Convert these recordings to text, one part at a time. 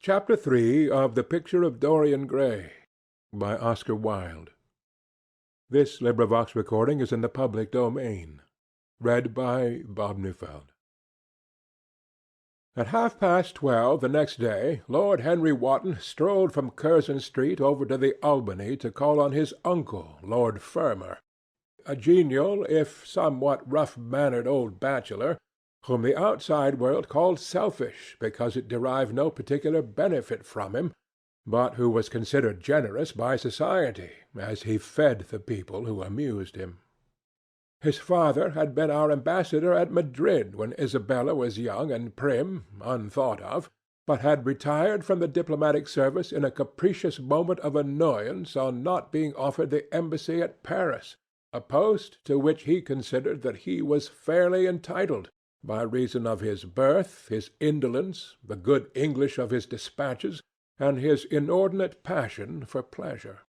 Chapter 3 of The Picture of Dorian Gray by Oscar Wilde. This recording is in the public domain. Read by Bob Neufeld. At 12:30 the next day, Lord Henry Wotton strolled from Curzon Street over to the Albany to call on his uncle, Lord Fermor, a genial, if somewhat rough-mannered old bachelor, whom the outside world called selfish because it derived no particular benefit from him, but who was considered generous by society, as he fed the people who amused him. His father had been our ambassador at Madrid when Isabella was young and prim, unthought of, but had retired from the diplomatic service in a capricious moment of annoyance on not being offered the embassy at Paris, a post to which he considered that he was fairly entitled, by reason of his birth, his indolence, the good English of his despatches, and his inordinate passion for pleasure.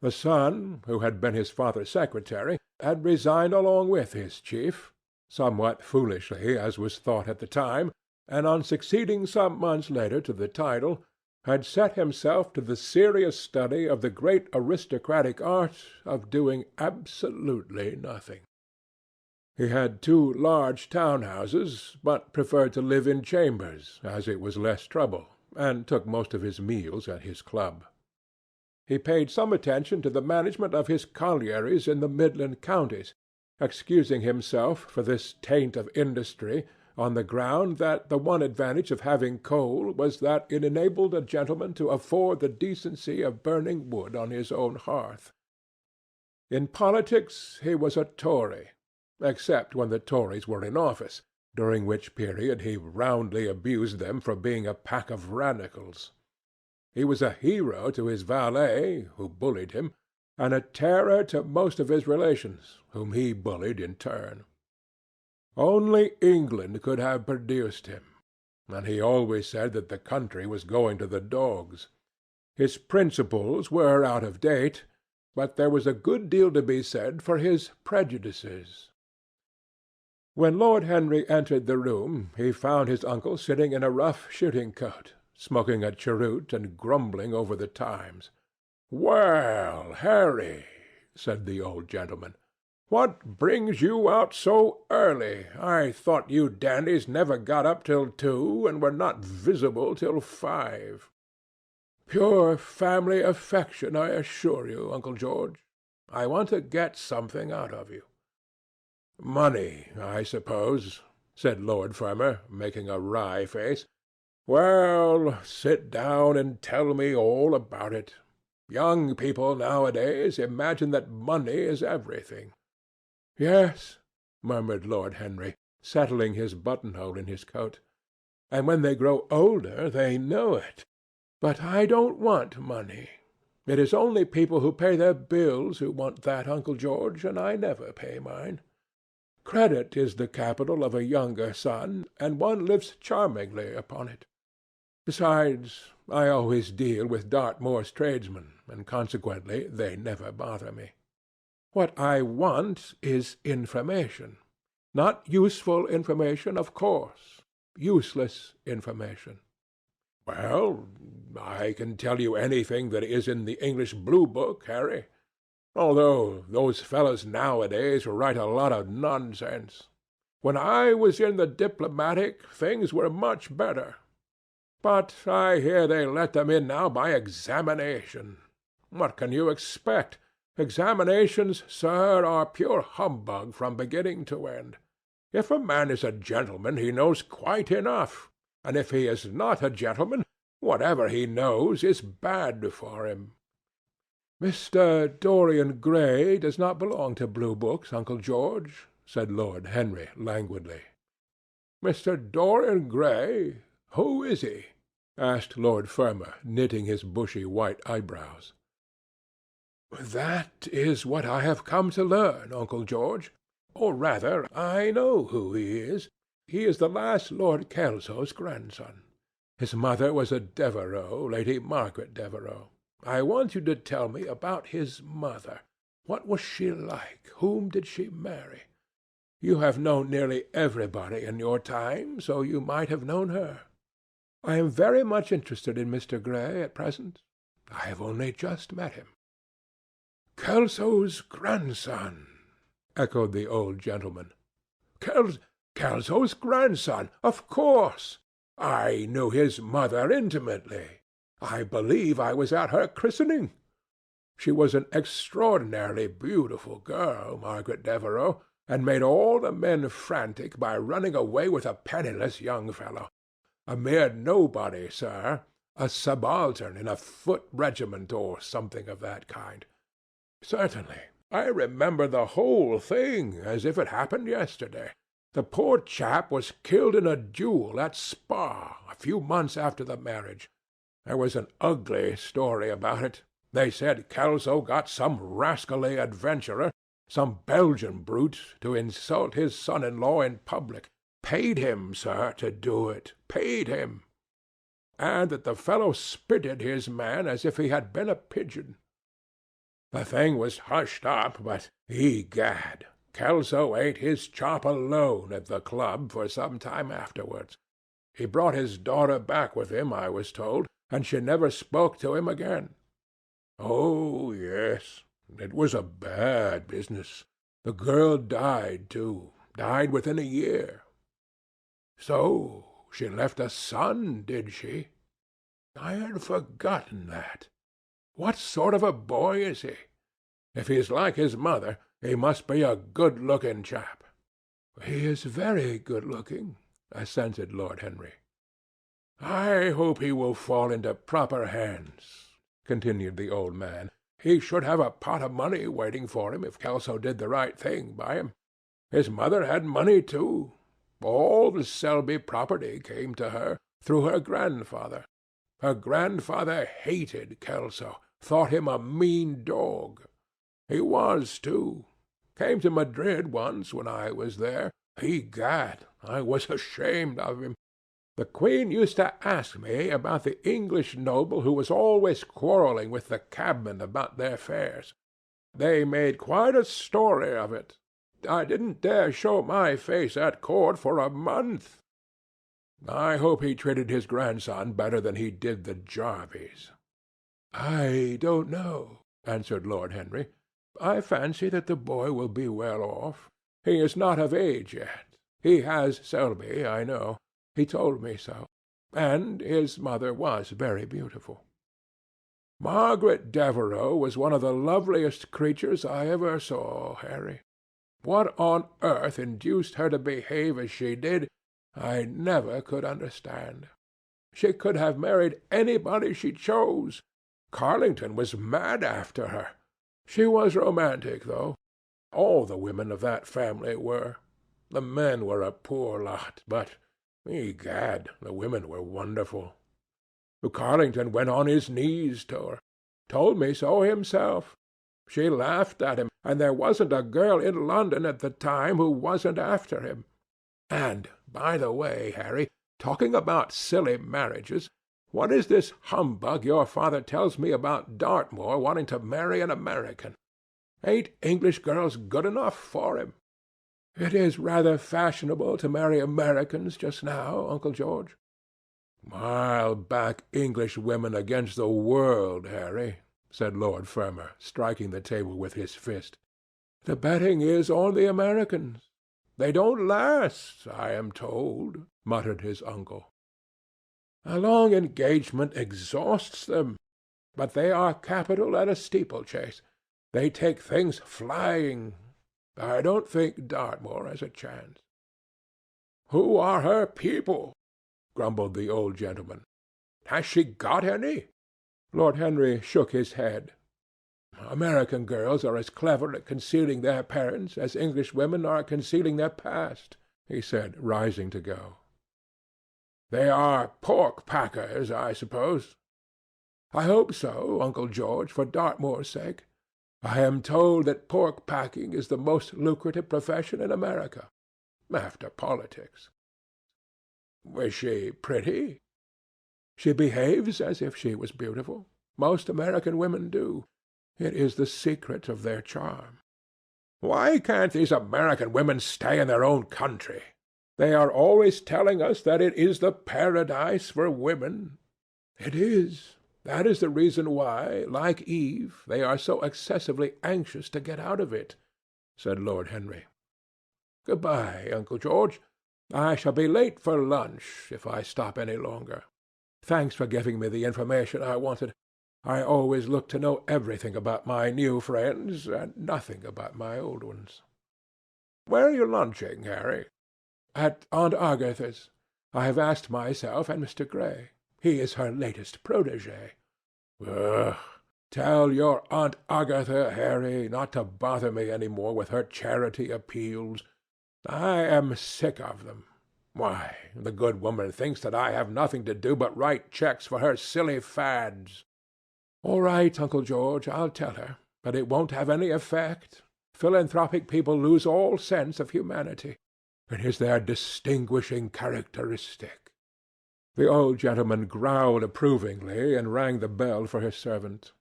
The son, who had been his father's secretary, had resigned along with his chief, somewhat foolishly as was thought at the time, and on succeeding some months later to the title, had set himself to the serious study of the great aristocratic art of doing absolutely nothing. He had 2 large town-houses, but preferred to live in chambers, as it was less trouble, and took most of his meals at his club. He paid some attention to the management of his collieries in the Midland counties, excusing himself for this taint of industry on the ground that the one advantage of having coal was that it enabled a gentleman to afford the decency of burning wood on his own hearth. In politics he was a Tory, except when the Tories were in office, during which period he roundly abused them for being a pack of radicals. He was a hero to his valet, who bullied him, and a terror to most of his relations, whom he bullied in turn. Only England could have produced him, and he always said that the country was going to the dogs. His principles were out of date, but there was a good deal to be said for his prejudices. When Lord Henry entered the room, he found his uncle sitting in a rough shooting-coat, smoking a cheroot and grumbling over the Times. "Well, Harry," said the old gentleman, "what brings you out so early? I thought you dandies never got up till 2, and were not visible till 5. "Pure family affection, I assure you, Uncle George. I want to get something out of you." "Money, I suppose," said Lord Fermor, making a wry face. "Well, sit down and tell me all about it. Young people nowadays imagine that money is everything." "Yes," murmured Lord Henry, settling his buttonhole in his coat. "And when they grow older they know it. But I don't want money. It is only people who pay their bills who want that, Uncle George, and I never pay mine. Credit is the capital of a younger son, and one lives charmingly upon it. Besides, I always deal with Dartmoor's tradesmen, and consequently they never bother me. What I want is information. Not useful information, of course. Useless information." "Well, I can tell you anything that is in the English Blue Book, Harry. Although those fellows nowadays write a lot of nonsense. When I was in the diplomatic, things were much better. But I hear they let them in now by examination. What can you expect? Examinations, sir, are pure humbug from beginning to end. If a man is a gentleman, he knows quite enough, and if he is not a gentleman, whatever he knows is bad for him." "Mr. Dorian Gray does not belong to Blue Books, Uncle George," said Lord Henry languidly. "Mr. Dorian Gray? Who is he?" asked Lord Fermor, knitting his bushy white eyebrows. "That is what I have come to learn, Uncle George. Or rather, I know who he is. He is the last Lord Kelso's grandson. His mother was a Devereux, Lady Margaret Devereux. I want you to tell me about his mother. What was she like? Whom did she marry? You have known nearly everybody in your time, so you might have known her." I am very much interested in Mr. Gray at present. I have only just met him." "Kelso's grandson," echoed the old gentleman. "Kelso's grandson, of course. I knew his mother intimately. I believe I was at her christening. She was an extraordinarily beautiful girl, Margaret Devereux, and made all the men frantic by running away with a penniless young fellow. A mere nobody, sir, a subaltern in a foot regiment or something of that kind. Certainly, I remember the whole thing as if it happened yesterday. The poor chap was killed in a duel at Spa a few months after the marriage. There was an ugly story about it. They said Kelso got some rascally adventurer, some Belgian brute, to insult his son-in-law in public. Paid him, sir, to do it. Paid him. And that the fellow spitted his man as if he had been a pigeon. The thing was hushed up, but, egad, Kelso ate his chop alone at the club for some time afterwards. He brought his daughter back with him, I was told, and she never spoke to him again. Oh, yes, it was a bad business. The girl died, too, died within a year. So she left a son, did she? I had forgotten that. What sort of a boy is he? If he's like his mother, he must be a good-looking chap." "He is very good-looking," assented Lord Henry. "I hope he will fall into proper hands," continued the old man. "He should have a pot of money waiting for him if Kelso did the right thing by him. His mother had money, too. All the Selby property came to her through her grandfather. Her grandfather hated Kelso, thought him a mean dog. He was, too. Came to Madrid once when I was there. Egad, I was ashamed of him. The Queen used to ask me about the English noble who was always quarrelling with the cabmen about their fares. They made quite a story of it. I didn't dare show my face at court for a month. I hope he treated his grandson better than he did the Jarveys." "I don't know," answered Lord Henry. "I fancy that the boy will be well off. He is not of age yet. He has Selby, I know. He told me so. And his mother was very beautiful." "Margaret Devereux was one of the loveliest creatures I ever saw, Harry. What on earth induced her to behave as she did, I never could understand. She could have married anybody she chose. Carlington was mad after her. She was romantic, though. All the women of that family were. The men were a poor lot, but, egad, the women were wonderful. Carlington went on his knees to her. Told me so himself. She laughed at him, and there wasn't a girl in London at the time who wasn't after him. And, by the way, Harry, talking about silly marriages, what is this humbug your father tells me about Dartmoor wanting to marry an American? Ain't English girls good enough for him? It is rather fashionable to marry Americans just now, Uncle George." "I'll back English women against the world, Harry," said Lord Fermor, striking the table with his fist. "The betting is on the Americans. They don't last, I am told," muttered his uncle. "A long engagement exhausts them, but they are capital at a steeplechase. They take things flying. I don't think Dartmoor has a chance." "Who are her people?" grumbled the old gentleman. "Has she got any?" Lord Henry shook his head. "American girls are as clever at concealing their parents as English women are at concealing their past," he said, rising to go. "They are pork-packers, I suppose?" "I hope so, Uncle George, for Dartmoor's sake. I am told that pork-packing is the most lucrative profession in America, after politics." "Was she pretty?" "She behaves as if she was beautiful. Most American women do. It is the secret of their charm." "Why can't these American women stay in their own country?" They are always telling us that it is the paradise for women. It is. That is the reason why, like Eve, they are so excessively anxious to get out of it," said Lord Henry. "Good-bye, Uncle George. I shall be late for lunch if I stop any longer. Thanks for giving me the information I wanted. I always look to know everything about my new friends, and nothing about my old ones." "Where are you lunching, Harry?" "At Aunt Agatha's. I have asked myself and Mr. Gray. He is her latest protégé." "Ugh! Tell your Aunt Agatha, Harry, not to bother me any more with her charity appeals. I am sick of them. Why, the good woman thinks that I have nothing to do but write checks for her silly fads." "All right, Uncle George, I'll tell her, but it won't have any effect. Philanthropic people lose all sense of humanity. It is their distinguishing characteristic." The old gentleman growled approvingly and rang the bell for his servant.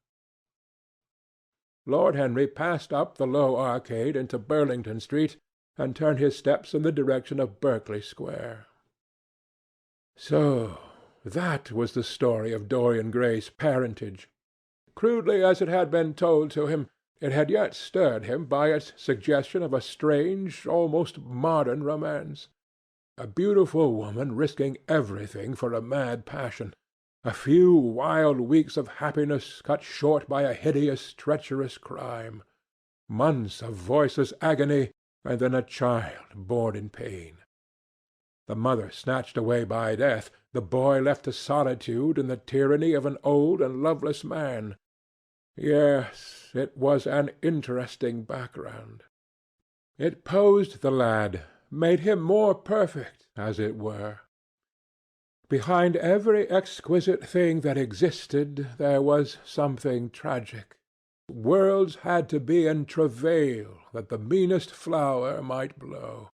Lord Henry passed up the low arcade into Burlington Street and turned his steps in the direction of Berkeley Square. So that was the story of Dorian Gray's parentage. Crudely as it had been told to him, it had yet stirred him by its suggestion of a strange, almost modern romance. A beautiful woman risking everything for a mad passion, a few wild weeks of happiness cut short by a hideous, treacherous crime, months of voiceless agony, and then a child born in pain. The mother snatched away by death, the boy left to solitude and the tyranny of an old and loveless man. Yes, it was an interesting background. It posed the lad, made him more perfect, as it were. Behind every exquisite thing that existed there was something tragic. Worlds had to be in travail that the meanest flower might blow.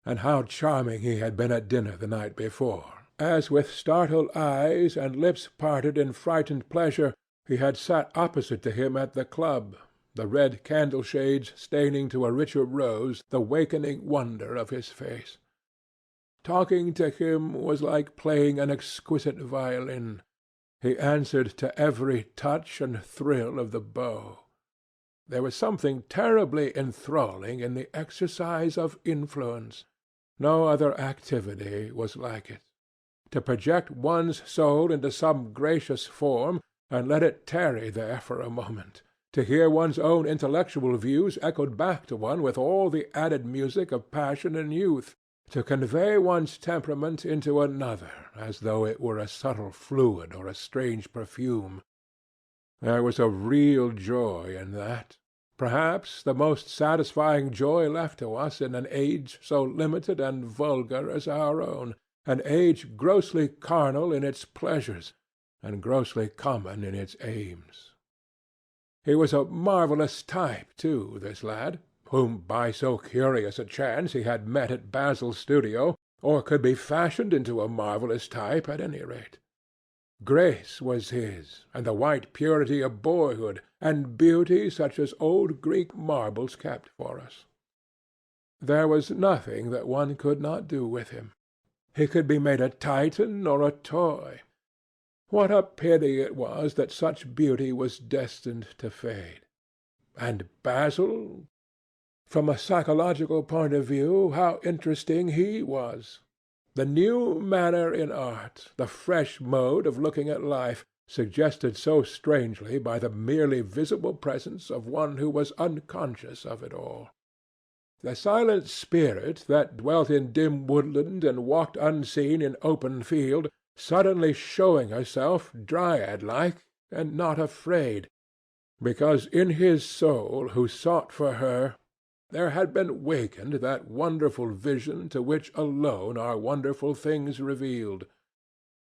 And how charming he had been at dinner the night before, as with startled eyes and lips parted in frightened pleasure he had sat opposite to him at the club, the red candle-shades staining to a richer rose the wakening wonder of his face. Talking to him was like playing an exquisite violin. He answered to every touch and thrill of the bow. There was something terribly enthralling in the exercise of influence. No other activity was like it. To project one's soul into some gracious form and let it tarry there for a moment, to hear one's own intellectual views echoed back to one with all the added music of passion and youth, to convey one's temperament into another as though it were a subtle fluid or a strange perfume. There was a real joy in that. Perhaps the most satisfying joy left to us in an age so limited and vulgar as our own, an age grossly carnal in its pleasures, and grossly common in its aims. He was a marvellous type, too, this lad, whom by so curious a chance he had met at Basil's studio, or could be fashioned into a marvellous type at any rate. Grace was his, and the white purity of boyhood, and beauty such as old Greek marbles kept for us. There was nothing that one could not do with him. He could be made a Titan or a toy. What a pity it was that such beauty was destined to fade. And Basil? From a psychological point of view, how interesting he was! The new manner in art, the fresh mode of looking at life, suggested so strangely by the merely visible presence of one who was unconscious of it all. The silent spirit that dwelt in dim woodland and walked unseen in open field, suddenly showing herself dryad-like and not afraid, because in his soul who sought for her there had been wakened that wonderful vision to which alone are wonderful things revealed,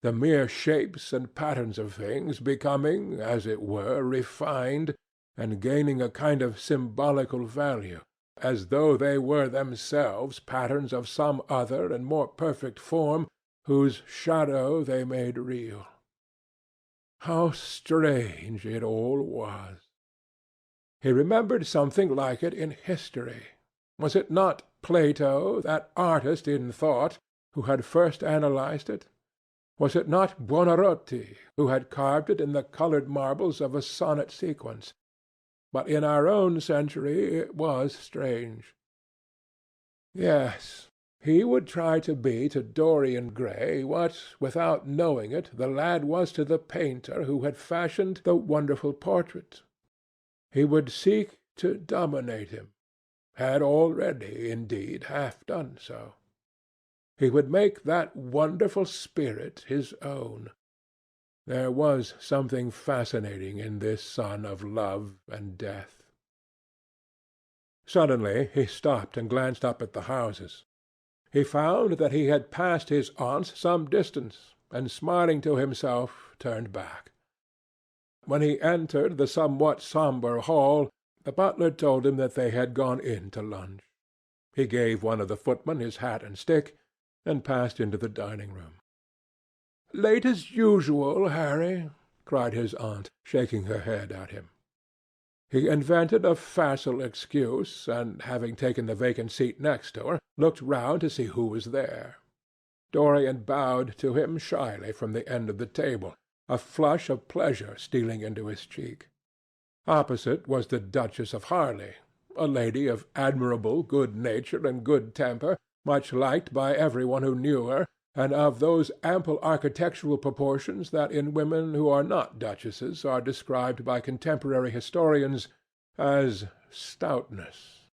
the mere shapes and patterns of things becoming, as it were, refined, and gaining a kind of symbolical value, as though they were themselves patterns of some other and more perfect form, whose shadow they made real. How strange it all was! He remembered something like it in history. Was it not Plato, that artist in thought, who had first analyzed it? Was it not Buonarroti who had carved it in the coloured marbles of a sonnet sequence? But in our own century it was strange. Yes, he would try to be to Dorian Gray what, without knowing it, the lad was to the painter who had fashioned the wonderful portrait. He would seek to dominate him, had already, indeed, half done so. He would make that wonderful spirit his own. There was something fascinating in this son of love and death. Suddenly he stopped and glanced up at the houses. He found that he had passed his aunts some distance, and smiling to himself, turned back. When he entered the somewhat sombre hall, the butler told him that they had gone in to lunch. He gave one of the footmen his hat and stick, and passed into the dining-room. "Late as usual, Harry," cried his aunt, shaking her head at him. He invented a facile excuse, and, having taken the vacant seat next to her, looked round to see who was there. Dorian bowed to him shyly from the end of the table, a flush of pleasure stealing into his cheek. Opposite was the Duchess of Harley, a lady of admirable good nature and good temper, much liked by every one who knew her, and of those ample architectural proportions that in women who are not duchesses are described by contemporary historians as stoutness.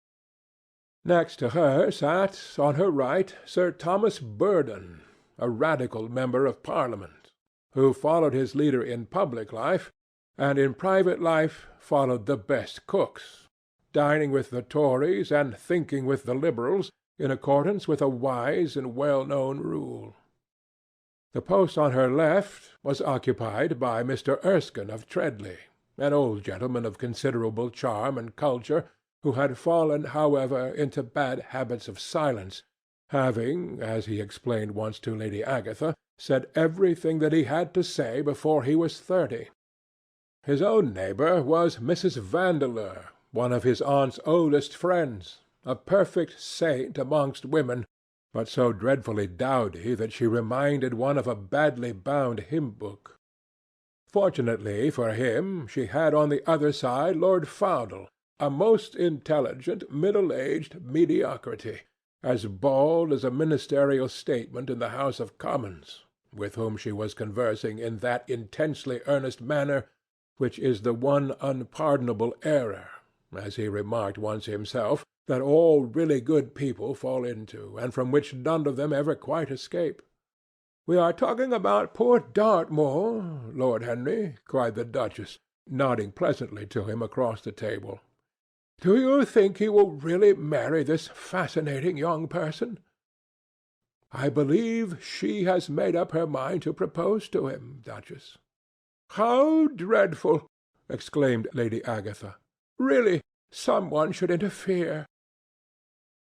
Next to her sat, on her right, Sir Thomas Burdon, a Radical member of Parliament, who followed his leader in public life, and in private life followed the best cooks, dining with the Tories and thinking with the Liberals, in accordance with a wise and well-known rule. The post on her left was occupied by Mr. Erskine of Treadley, an old gentleman of considerable charm and culture, who had fallen, however, into bad habits of silence, having, as he explained once to Lady Agatha, said everything that he had to say before he was 30. His own neighbour was Mrs. Vandeleur, one of his aunt's oldest friends, a perfect saint amongst women, but so dreadfully dowdy that she reminded one of a badly bound hymn-book. Fortunately for him, she had on the other side Lord Faudel, a most intelligent, middle-aged mediocrity, as bald as a ministerial statement in the House of Commons, with whom she was conversing in that intensely earnest manner which is the one unpardonable error, as he remarked once himself, that all really good people fall into, and from which none of them ever quite escape. "We are talking about poor Dartmoor, Lord Henry," cried the Duchess, nodding pleasantly to him across the table. "Do you think he will really marry this fascinating young person?" "I believe she has made up her mind to propose to him, Duchess." "How dreadful!" exclaimed Lady Agatha. "Really, some one should interfere."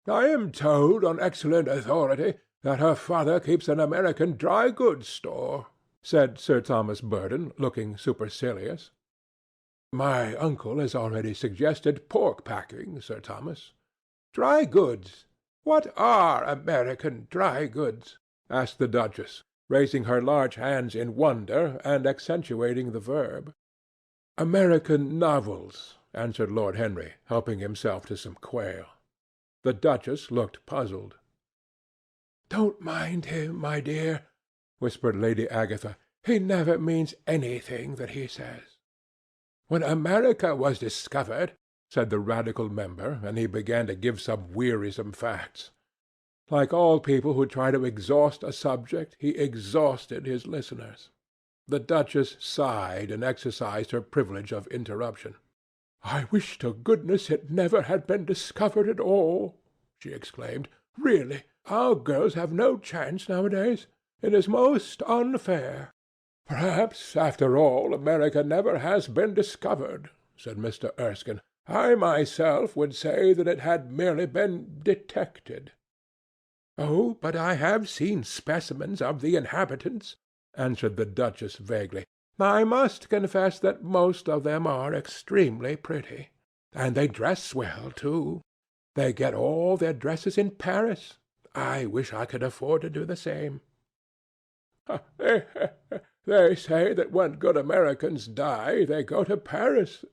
"I am told on excellent authority that her father keeps an American dry-goods store," said Sir Thomas Burdon, looking supercilious. "My uncle has already suggested pork-packing, Sir Thomas." "Dry goods! What are American dry goods?" asked the Duchess, raising her large hands in wonder and accentuating the verb. "American novels," answered Lord Henry, helping himself to some quail. The Duchess looked puzzled. "Don't mind him, my dear," whispered Lady Agatha. "He never means anything that he says." "When America was discovered," said the Radical member, and he began to give some wearisome facts. Like all people who try to exhaust a subject, he exhausted his listeners. The Duchess sighed and exercised her privilege of interruption. "I wish to goodness it never had been discovered at all," she exclaimed. "Really, our girls have no chance nowadays. It is most unfair." "Perhaps, after all, America never has been discovered," said Mr. Erskine. "I myself would say that it had merely been detected." "Oh, but I have seen specimens of the inhabitants," answered the Duchess vaguely. "I must confess that most of them are extremely pretty. And they dress well, too. They get all their dresses in Paris. I wish I could afford to do the same." "They say that when good Americans die, they go to Paris,"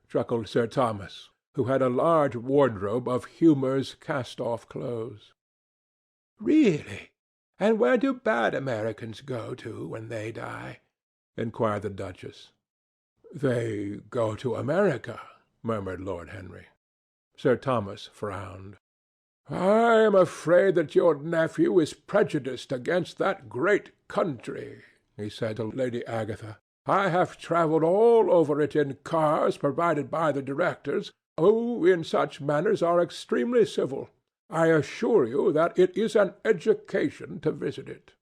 chuckled Sir Thomas, who had a large wardrobe of Humour's cast-off clothes. "Really? And where do bad Americans go to when they die?" inquired the Duchess. "They go to America," murmured Lord Henry. Sir Thomas frowned. "I am afraid that your nephew is prejudiced against that great country," he said to Lady Agatha. "I have travelled all over it in cars provided by the directors, who in such matters are extremely civil. I assure you that it is an education to visit it."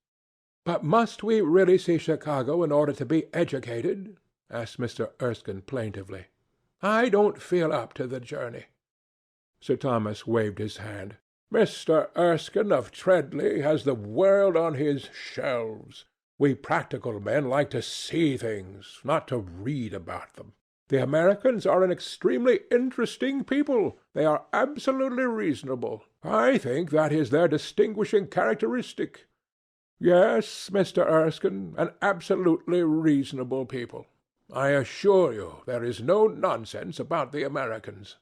"But must we really see Chicago in order to be educated?" asked Mr. Erskine plaintively. "I don't feel up to the journey." Sir Thomas waved his hand. "Mr. Erskine of Treadley has the world on his shelves. We practical men like to see things, not to read about them. The Americans are an extremely interesting people. They are absolutely reasonable. I think that is their distinguishing characteristic. Yes, Mr. Erskine, an absolutely reasonable people. I assure you there is no nonsense about the Americans."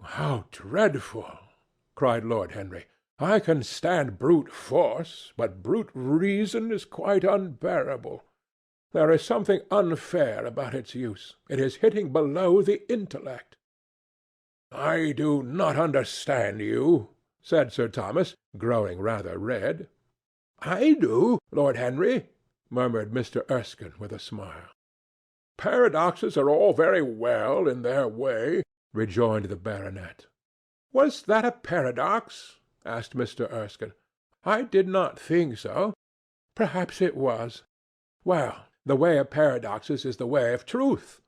"How dreadful!" cried Lord Henry. "I can stand brute force, but brute reason is quite unbearable. There is something unfair about its use. It is hitting below the intellect." "I do not understand you," said Sir Thomas, growing rather red. "I do, Lord Henry," murmured Mr. Erskine with a smile. "Paradoxes are all very well in their way," rejoined the baronet. "Was that a paradox?" asked Mr. Erskine. "I did not think so. Perhaps it was. Well, the way of paradoxes is the way of truth.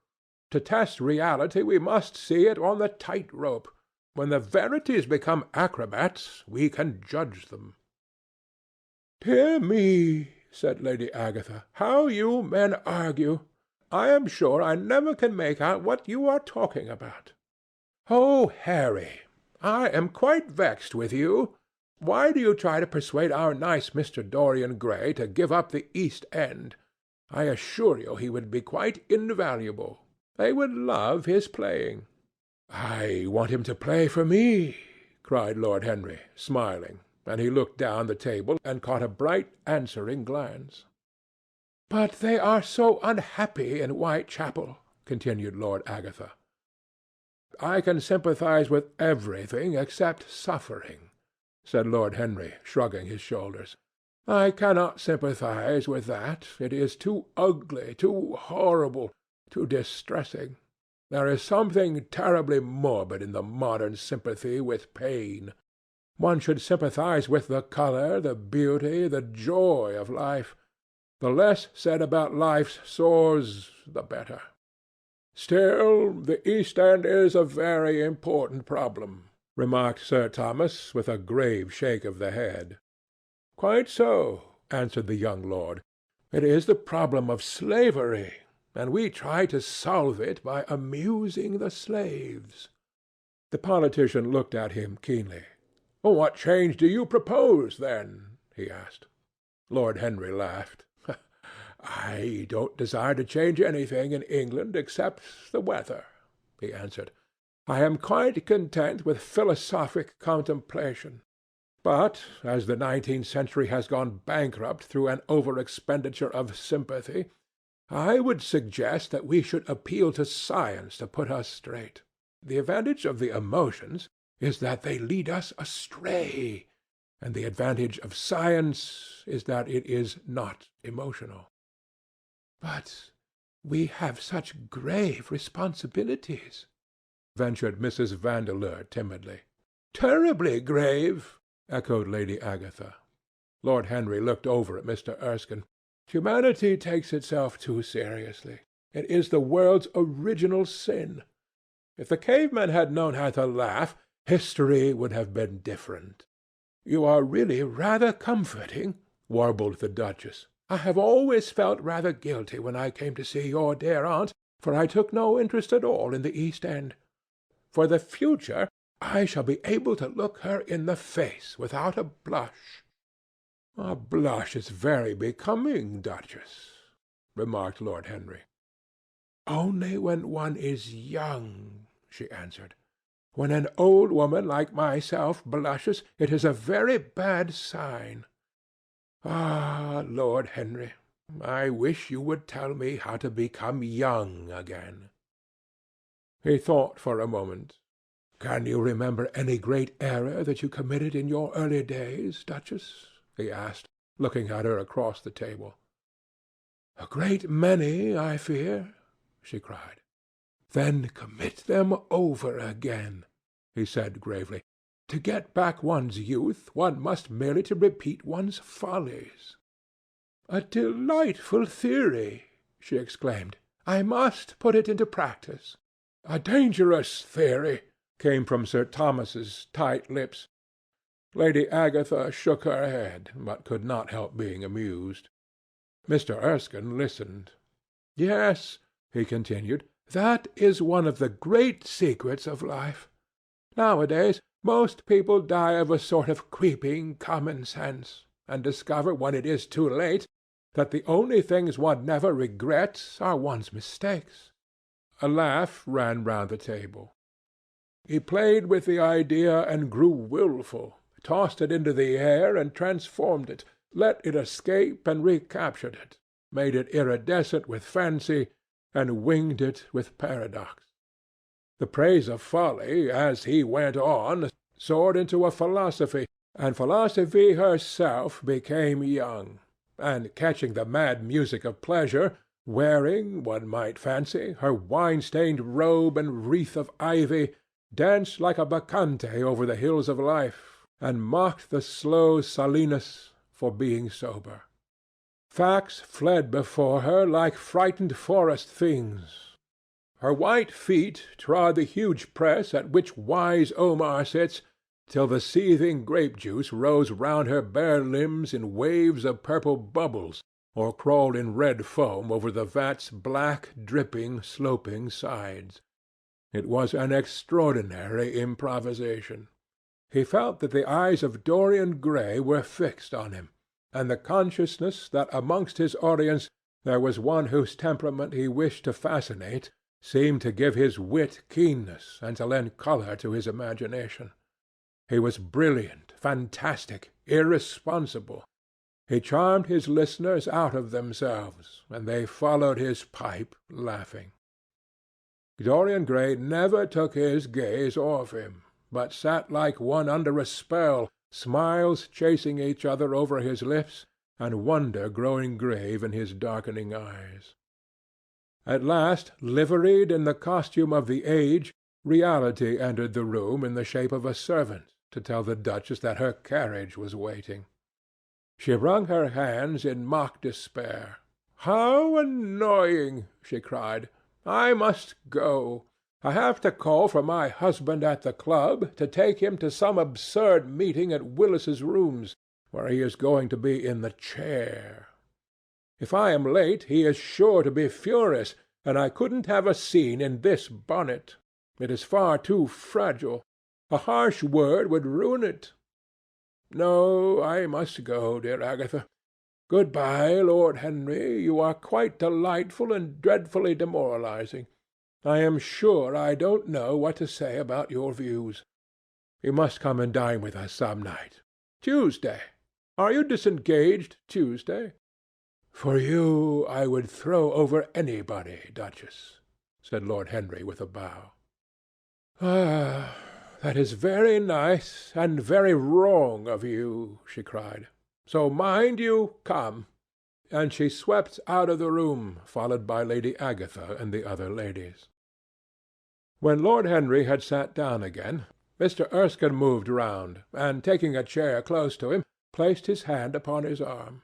To test reality we must see it on the tight-rope. When the verities become acrobats, we can judge them." "Dear me," said Lady Agatha, "how you men argue! I am sure I never can make out what you are talking about." "Oh, Harry, I am quite vexed with you. Why do you try to persuade our nice Mr. Dorian Gray to give up the East End? I assure you he would be quite invaluable. They would love his playing." "I want him to play for me," cried Lord Henry, smiling, and he looked down the table and caught a bright answering glance. "But they are so unhappy in Whitechapel," continued Lord Agatha. "I can sympathize with everything except suffering," said Lord Henry, shrugging his shoulders. "I cannot sympathize with that. It is too ugly, too horrible, too distressing. There is something terribly morbid in the modern sympathy with pain. One should sympathize with the colour, the beauty, the joy of life. The less said about life's sores, the better. Still, the East End is a very important problem," remarked Sir Thomas, with a grave shake of the head. "Quite so," answered the young lord. "It is the problem of slavery, and we try to solve it by amusing the slaves." The politician looked at him keenly. "What change do you propose, then?" he asked. Lord Henry laughed. "I don't desire to change anything in England except the weather," he answered. "I am quite content with philosophic contemplation. But as the 19th century has gone bankrupt through an over-expenditure of sympathy, I would suggest that we should appeal to science to put us straight. The advantage of the emotions is that they lead us astray, and the advantage of science is that it is not emotional." "But we have such grave responsibilities," ventured Mrs. Vandeleur timidly. "Terribly grave," echoed Lady Agatha. Lord Henry looked over at Mr. Erskine. "Humanity takes itself too seriously. It is the world's original sin. If the cavemen had known how to laugh, history would have been different." "You are really rather comforting," warbled the Duchess. "I have always felt rather guilty when I came to see your dear aunt, for I took no interest at all in the East End. For the future I shall be able to look her in the face without a blush." "A blush is very becoming, Duchess," remarked Lord Henry. "Only when one is young," she answered. "When an old woman like myself blushes, it is a very bad sign. Ah, Lord Henry, I wish you would tell me how to become young again." He thought for a moment. "Can you remember any great error that you committed in your early days, Duchess?" he asked, looking at her across the table. "A great many, I fear," she cried. "Then commit them over again," he said gravely. "To get back one's youth, one must merely to repeat one's follies." "A delightful theory!" she exclaimed. "I must put it into practice." "A dangerous theory," came from Sir Thomas's tight lips. Lady Agatha shook her head, but could not help being amused. Mr. Erskine listened. "Yes," he continued, "that is one of the great secrets of life. Nowadays most people die of a sort of creeping common sense, and discover when it is too late that the only things one never regrets are one's mistakes." A laugh ran round the table. "He played with the idea and grew wilful, tossed it into the air and transformed it, let it escape and recaptured it, made it iridescent with fancy and winged it with paradox. The praise of folly, as he went on, soared into a philosophy, and philosophy herself became young, and catching the mad music of pleasure, wearing, one might fancy, her wine-stained robe and wreath of ivy, danced like a bacchante over the hills of life, and mocked the slow Silenus for being sober. Facts fled before her like frightened forest things. Her white feet trod the huge press at which wise Omar sits, till the seething grape-juice rose round her bare limbs in waves of purple bubbles, or crawled in red foam over the vat's black, dripping, sloping sides. It was an extraordinary improvisation. He felt that the eyes of Dorian Gray were fixed on him, and the consciousness that amongst his audience there was one whose temperament he wished to fascinate seemed to give his wit keenness and to lend colour to his imagination. He was brilliant, fantastic, irresponsible. He charmed his listeners out of themselves, and they followed his pipe laughing. Dorian Gray never took his gaze off him, but sat like one under a spell, smiles chasing each other over his lips, and wonder growing grave in his darkening eyes. At last, liveried in the costume of the age, reality entered the room in the shape of a servant to tell the Duchess that her carriage was waiting. She wrung her hands in mock despair. "How annoying!" she cried. "I must go. I have to call for my husband at the club, to take him to some absurd meeting at Willis's Rooms, where he is going to be in the chair. If I am late, he is sure to be furious, and I couldn't have a scene in this bonnet. It is far too fragile. A harsh word would ruin it. No, I must go, dear Agatha. Good-bye, Lord Henry. You are quite delightful and dreadfully demoralizing. I am sure I don't know what to say about your views. You must come and dine with us some night. Tuesday. Are you disengaged Tuesday?" "For you I would throw over anybody, Duchess," said Lord Henry with a bow. "Ah, that is very nice and very wrong of you," she cried. "So mind you come." And she swept out of the room, followed by Lady Agatha and the other ladies. When Lord Henry had sat down again, Mr. Erskine moved round, and taking a chair close to him, placed his hand upon his arm.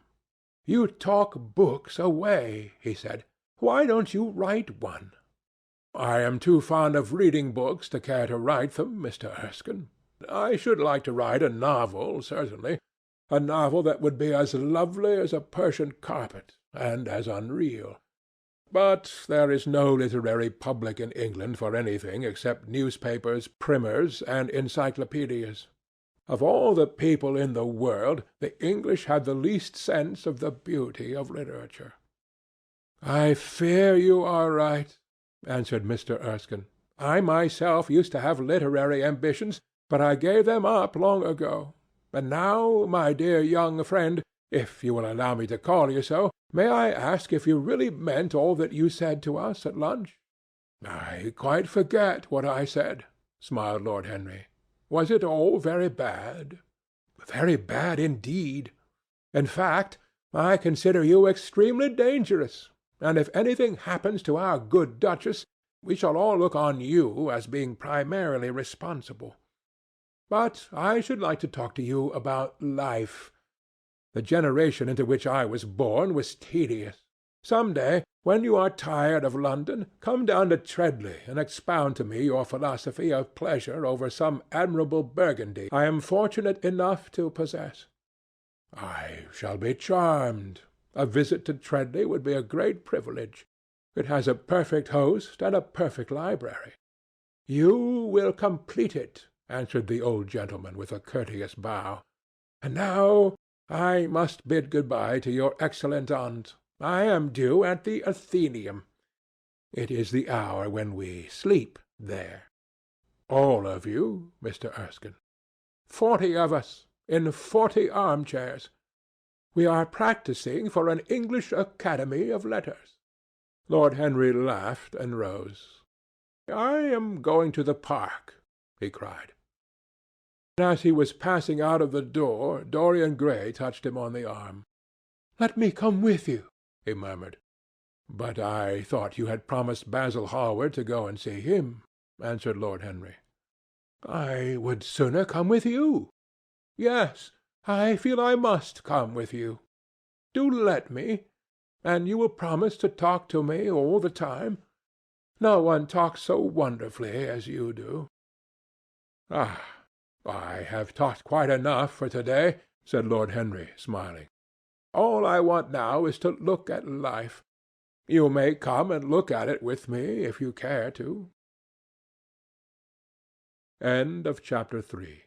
"You talk books away," he said. "Why don't you write one?" "I am too fond of reading books to care to write them, Mr. Erskine. I should like to write a novel, certainly, a novel that would be as lovely as a Persian carpet, and as unreal. But there is no literary public in England for anything except newspapers, primers, and encyclopedias. Of all the people in the world, the English have the least sense of the beauty of literature." "I fear you are right," answered Mr. Erskine. "I myself used to have literary ambitions, but I gave them up long ago. And now, my dear young friend, if you will allow me to call you so, may I ask if you really meant all that you said to us at lunch?" "I quite forget what I said," smiled Lord Henry. "Was it all very bad?" "Very bad indeed. In fact, I consider you extremely dangerous, and if anything happens to our good Duchess, we shall all look on you as being primarily responsible. But I should like to talk to you about life. The generation into which I was born was tedious. Some day, when you are tired of London, come down to Treadley and expound to me your philosophy of pleasure over some admirable Burgundy I am fortunate enough to possess." "I shall be charmed. A visit to Treadley would be a great privilege. It has a perfect host and a perfect library." "You will complete it," answered the old gentleman with a courteous bow. "And now I must bid good-bye to your excellent aunt. I am due at the Athenaeum. It is the hour when we sleep there." "All of you, Mr. Erskine?" 40 of us, in 40 armchairs. We are practising for an English Academy of Letters." Lord Henry laughed and rose. "I am going to the park," he cried. As he was passing out of the door, Dorian Gray touched him on the arm. "Let me come with you," he murmured. "But I thought you had promised Basil Hallward to go and see him," answered Lord Henry. "I would sooner come with you. Yes, I feel I must come with you. Do let me, and you will promise to talk to me all the time. No one talks so wonderfully as you do." "Ah, I have talked quite enough for to-day," said Lord Henry, smiling. "All I want now is to look at life. You may come and look at it with me if you care to." Chapter 3